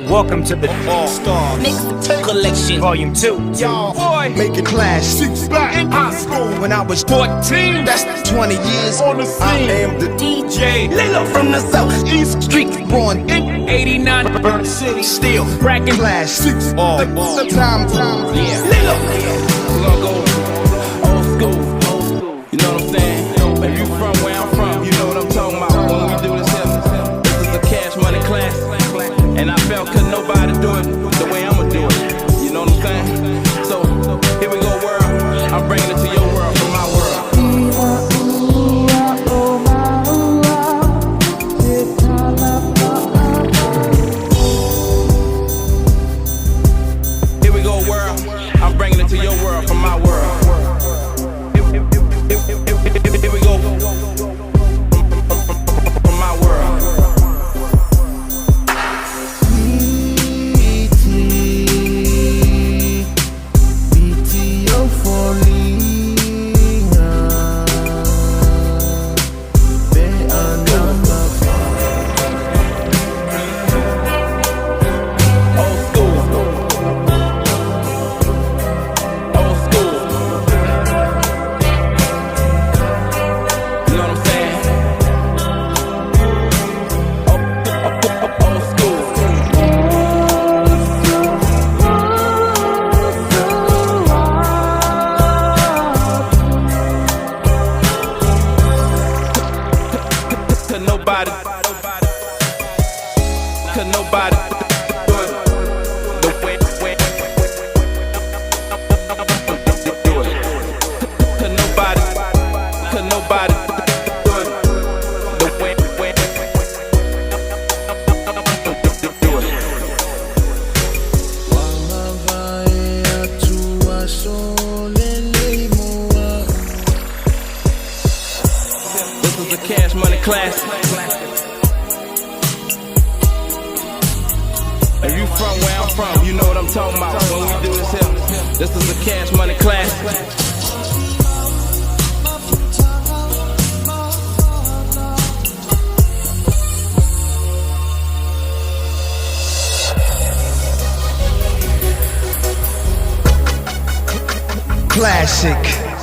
Welcome to the All-Star MIXTAPE Collection Volume 2. Y'all, boy, making classics back in high school when I was 14. That's 20 years On the scene. I am the DJ LILO from the southeast street, born in 89 Burnt City. still Cracking classics. all. The time, Yeah. LILO. We're gonna go old school. You know what I'm saying? If you from where I'm from, you know what I'm talking about. When we do this here, this is the cash money class. And I felt could nobody do it the way I'ma do it. You know what I'm saying? So here we go, world. I'm bringing it to your world from my world. Here we go, world. I'm bringing it to your world from my world. Here we go from my world. Old school. Old school. You know what I'm saying? Old school. Could nobody do it the way do it. Could nobody do it the way do it. This is a cash money classic. If you from where I'm from, you know what I'm talking about. When we do this here, this is a cash money classic. Classic.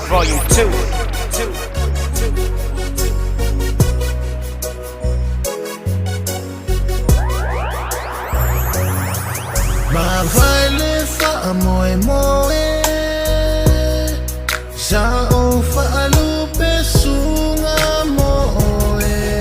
Volume 2. Violence amoy moe Sa o faalupe sunga moe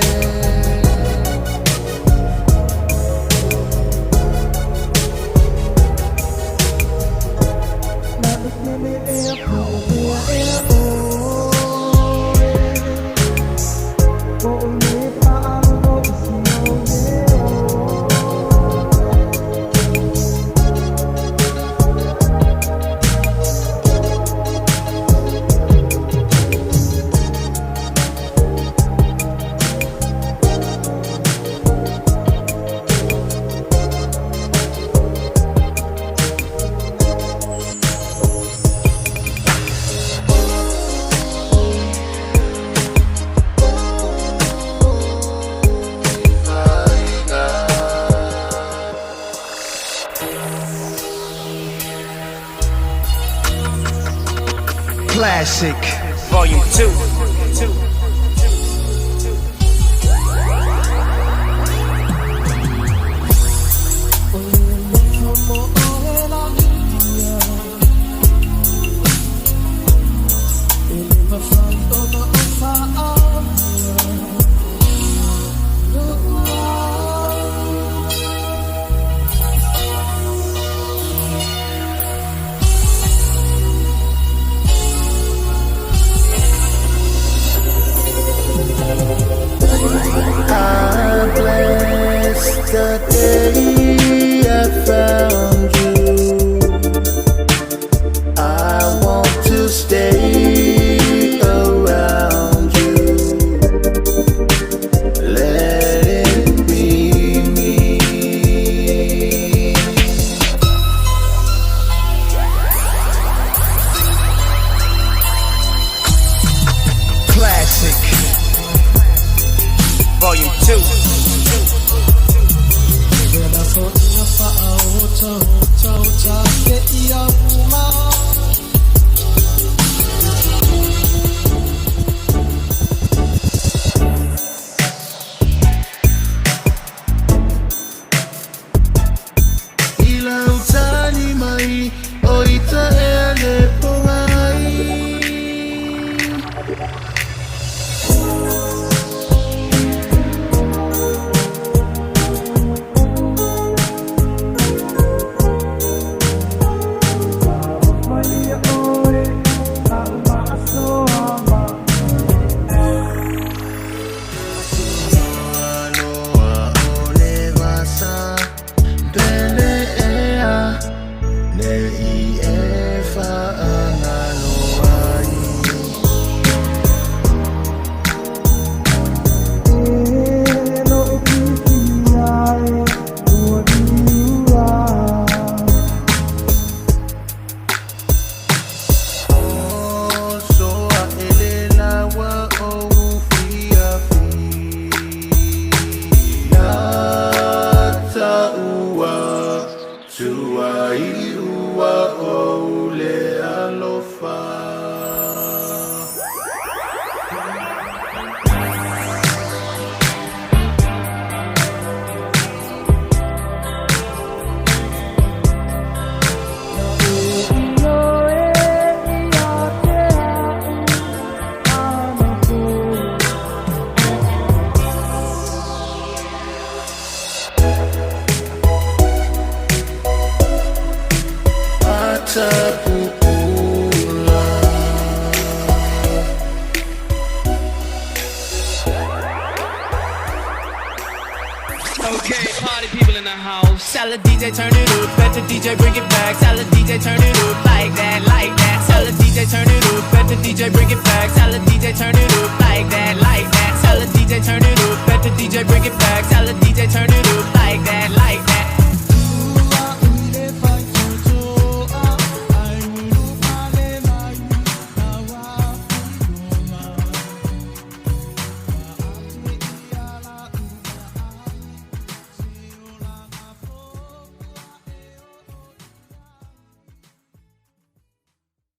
Classic. Volume 2. Okay, party people in the house. Tell the DJ turn it up, bet the DJ bring it back. Tell the DJ turn it up like that, like that. Tell the DJ turn it up, bet the DJ bring it back. Tell the DJ turn it up like that, like that. Tell the DJ turn it up, bet the DJ bring it back. Tell the DJ turn it up like that, like that.